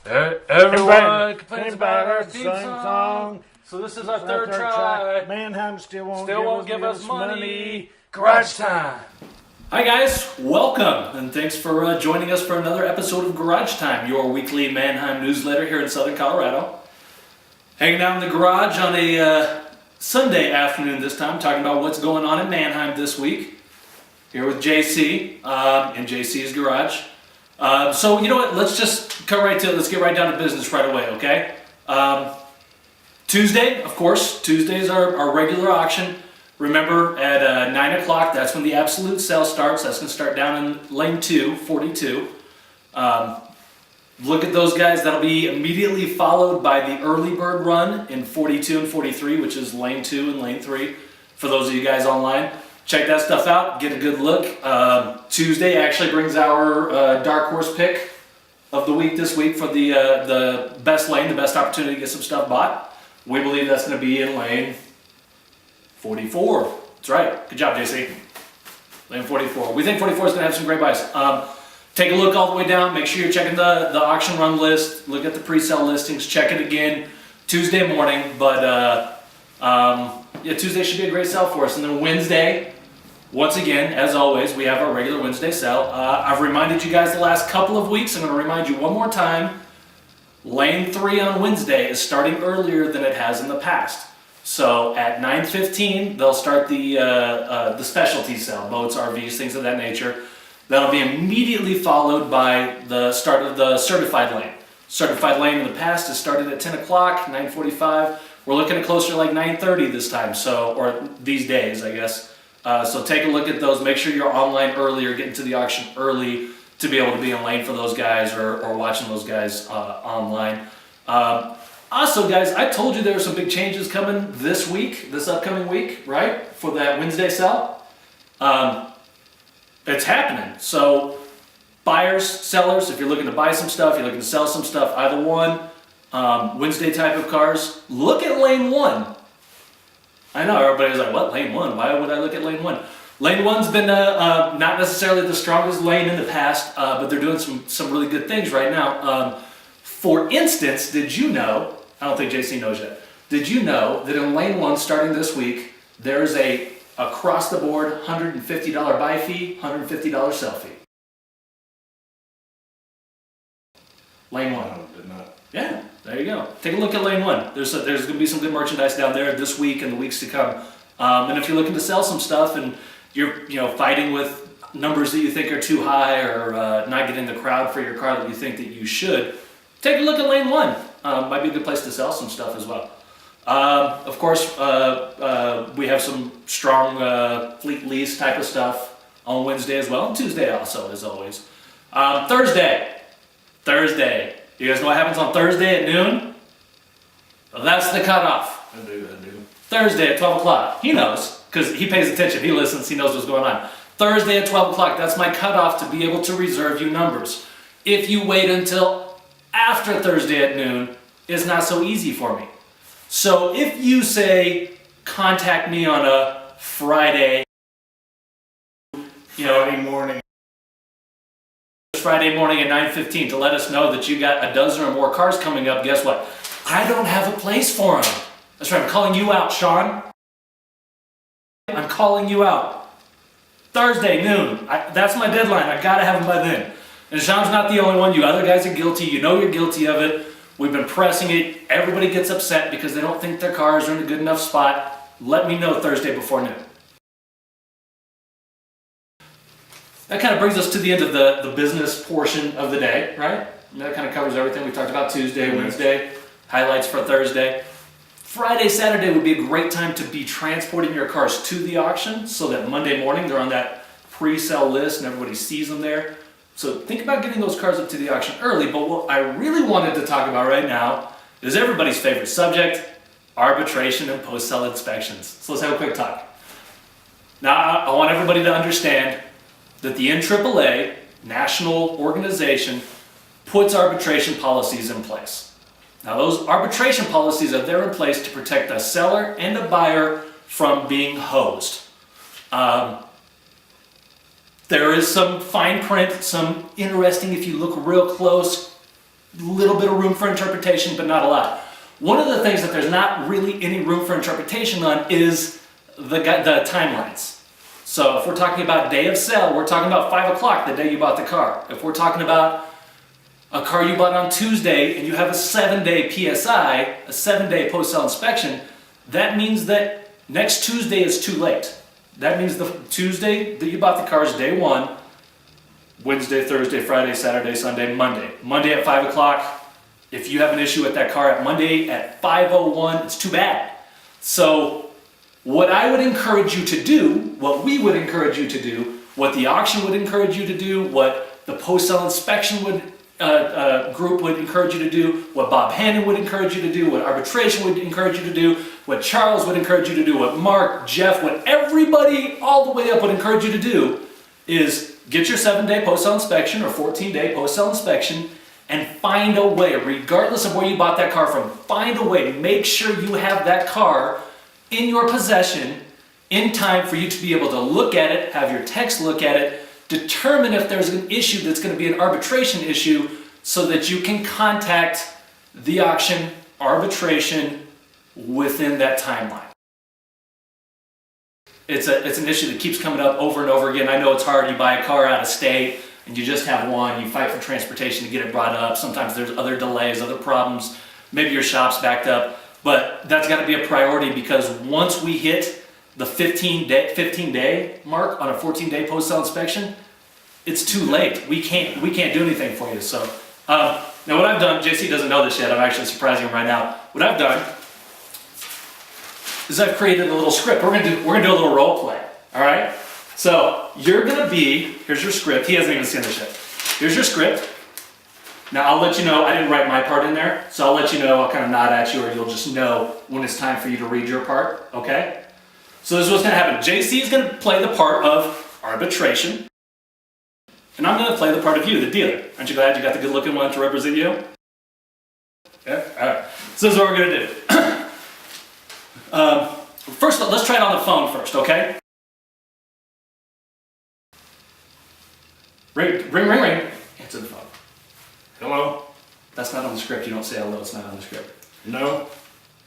Everyone complains about our theme song. So this is our third try. Mannheim still won't give us money. Garage time. Hi guys, welcome and thanks for joining us for another episode of Garage Time, your weekly Mannheim newsletter here in Southern Colorado. Hanging out in the garage on a Sunday afternoon this time, talking about what's going on in Mannheim this week. Here with JC in JC's garage. So you know what? Let's just cut right to it. Let's get right down to business right away, okay? Tuesday, of course. Tuesday is our regular auction. Remember, at 9 o'clock, that's when the absolute sale starts. That's going to start down in lane 2, 42. Look at those guys. That'll be immediately followed by the early bird run in 42 and 43, which is lane 2 and lane 3. For those of you guys online, check that stuff out. Get a good look. Tuesday actually brings our dark horse pick of the week this week for the best lane, the best opportunity to get some stuff bought. We believe that's going to be in lane 44. That's right. Good job, JC. Lane 44. We think 44 is going to have some great buys. Take a look all the way down. Make sure you're checking the auction run list. Look at the pre-sale listings. Check it again Tuesday morning. But yeah, Tuesday should be a great sale for us. And then Wednesday, once again, as always, we have our regular Wednesday sale. I've reminded you guys the last couple of weeks. I'm going to remind you one more time. Lane 3 on Wednesday is starting earlier than it has in the past. So at 9:15, they'll start the specialty sale, boats, RVs, things of that nature. That'll be immediately followed by the start of the certified lane. Certified lane in the past has started at 10 o'clock, 9:45. We're looking at closer to like 9:30 this time, so, or these days, I guess. So take a look at those. Make sure you're online early or getting to the auction early to be able to be in lane for those guys or watching those guys online. Also, guys, I told you there were some big changes coming this week, this upcoming week, right? For that Wednesday sale. It's happening. So buyers, sellers, if you're looking to buy some stuff, you're looking to sell some stuff, either one, Wednesday type of cars, look at lane 1. I know, everybody's like, what, lane 1? Why would I look at lane 1? Lane 1's been not necessarily the strongest lane in the past, but they're doing some really good things right now. For instance, did you know, I don't think JC knows yet, did you know that in lane 1 starting this week, there's a across the board $150 buy fee, $150 sell fee? Lane 1. No, did not. Yeah, there you go. Take a look at lane 1. There's going to be some good merchandise down there this week and the weeks to come. And if you're looking to sell some stuff and you're fighting with numbers that you think are too high or not getting the crowd for your car that you think that you should, take a look at lane 1. Might be a good place to sell some stuff as well. Of course, we have some strong fleet lease type of stuff on Wednesday as well, and Tuesday also, as always. Thursday. You guys know what happens on Thursday at noon? Well, that's the cutoff. I do. Thursday at 12 o'clock. He knows, because he pays attention, he listens, he knows what's going on. Thursday at 12 o'clock, that's my cutoff to be able to reserve you numbers. If you wait until after Thursday at noon, it's not so easy for me. So if you say, contact me on a Friday, Friday morning at 9:15 to let us know that you got a dozen or more cars coming up, guess what? I don't have a place for them. That's right, I'm calling you out, Sean. I'm calling you out. Thursday, noon. That's my deadline. I gotta have them by then. And Sean's not the only one. You other guys are guilty. You know you're guilty of it. We've been pressing it. Everybody gets upset because they don't think their cars are in a good enough spot. Let me know Thursday before noon. That kind of brings us to the end of the business portion of the day, right? And that kind of covers everything. We talked about Tuesday, Wednesday, highlights for Thursday. Friday, Saturday would be a great time to be transporting your cars to the auction so that Monday morning they're on that pre-sale list and everybody sees them there. So think about getting those cars up to the auction early, but what I really wanted to talk about right now is everybody's favorite subject, arbitration and post-sale inspections. So let's have a quick talk. Now, I want everybody to understand that the NAAA, national organization, puts arbitration policies in place. Now, those arbitration policies are there in place to protect the seller and the buyer from being hosed. There is some fine print, some interesting, if you look real close, little bit of room for interpretation, but not a lot. One of the things that there's not really any room for interpretation on is the timelines. So if we're talking about day of sale, we're talking about 5 o'clock, the day you bought the car. If we're talking about a car you bought on Tuesday and you have a 7-day PSI, a 7-day post-sale inspection, that means that next Tuesday is too late. That means the Tuesday that you bought the car is day 1, Wednesday, Thursday, Friday, Saturday, Sunday, Monday. Monday at 5 o'clock. If you have an issue with that car at Monday at 5:01, it's too bad. So what I would encourage you to do, what we would encourage you to do, what the auction would encourage you to do, what the post-sale inspection group would encourage you to do, what Bob Hannon would encourage you to do, what arbitration would encourage you to do, what Charles would encourage you to do, what Mark, Jeff, what everybody all the way up would encourage you to do is get your 7-day post-sale inspection or 14-day post-sale inspection and find a way, regardless of where you bought that car from, find a way to make sure you have that car in your possession in time for you to be able to look at it, have your techs look at it, determine if there's an issue that's going to be an arbitration issue so that you can contact the auction arbitration within that timeline. It's an issue that keeps coming up over and over again. I know it's hard. You buy a car out of state and you just have one. You fight for transportation to get it brought up. Sometimes there's other delays, other problems. Maybe your shop's backed up. But that's got to be a priority because once we hit the 15-day mark on a 14-day post-sale inspection, it's too late. We can't do anything for you. So now what I've done, JC doesn't know this yet. I'm actually surprising him right now. What I've done is I've created a little script. We're gonna do a little role play. All right. So you're gonna be. Here's your script. He hasn't even seen this yet. Here's your script. Now I'll let you know. I didn't write my part in there, so I'll let you know. I'll kind of nod at you, or you'll just know when it's time for you to read your part. Okay. So this is what's gonna happen. JC is gonna play the part of arbitration. And I'm going to play the part of you, the dealer. Aren't you glad you got the good-looking one to represent you? Yeah? All right. So this is what we're going to do. First, let's try it on the phone first, okay? Ring, ring, ring, ring. Answer the phone. Hello? That's not on the script. You don't say hello. It's not on the script. No?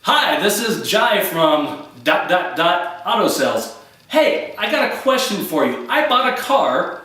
Hi, this is Jai from ... Auto Sales. Hey, I got a question for you. I bought a car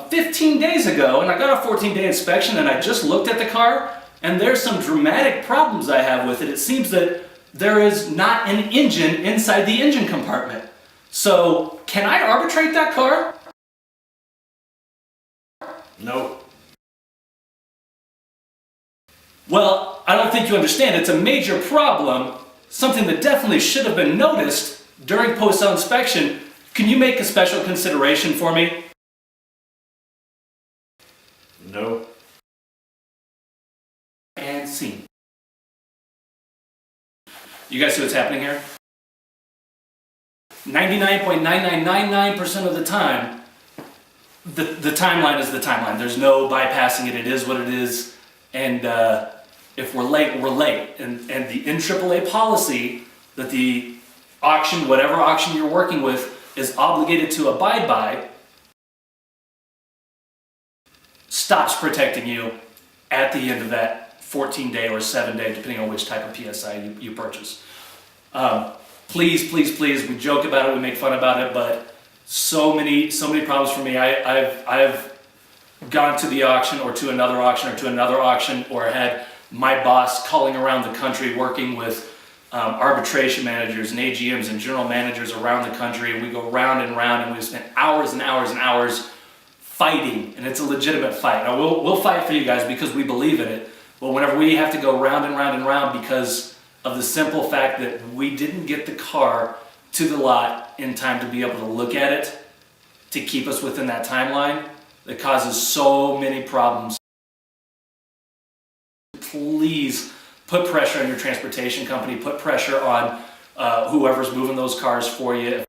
15 days ago, and I got a 14-day inspection, and I just looked at the car, and there's some dramatic problems I have with it. It seems that there is not an engine inside the engine compartment. So, can I arbitrate that car? No. Well, I don't think you understand. It's a major problem, something that definitely should have been noticed during post-sale inspection. Can you make a special consideration for me? No. And scene. You guys see what's happening here? 99.9999% of the time, the timeline is the timeline. There's no bypassing it. It is what it is. And if we're late, we're late. And the NAAA policy that the auction, whatever auction you're working with, is obligated to abide by stops protecting you at the end of that 14-day or 7-day, depending on which type of PSI you purchase. Please, please, please, we joke about it, we make fun about it, but so many problems for me. I've gone to the auction or to another auction or had my boss calling around the country working with arbitration managers and AGMs and general managers around the country, and we go round and round, and we've spent hours and hours and hours fighting, and it's a legitimate fight. Now we'll fight for you guys because we believe in it, but whenever we have to go round and round and round because of the simple fact that we didn't get the car to the lot in time to be able to look at it to keep us within that timeline, that causes so many problems. Please put pressure on your transportation company, put pressure on whoever's moving those cars for you.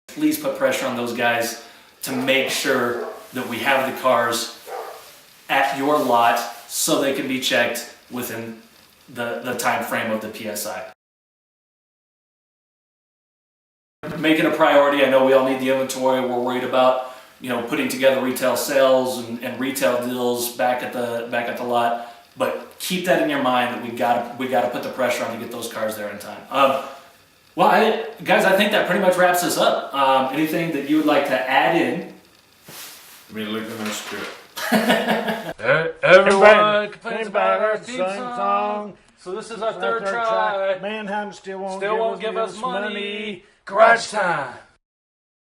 Please put pressure on those guys to make sure that we have the cars at your lot so they can be checked within the time frame of the PSI. Make it a priority. I know we all need the inventory. We're worried about putting together retail sales and retail deals back at the lot. But keep that in your mind that we got to put the pressure on to get those cars there in time. Guys, I think that pretty much wraps this up. Anything that you would like to add in? Me looking at script. Everyone complains about our theme song. So this is our third try. Manhunt still won't Still won't give us money. Garage time.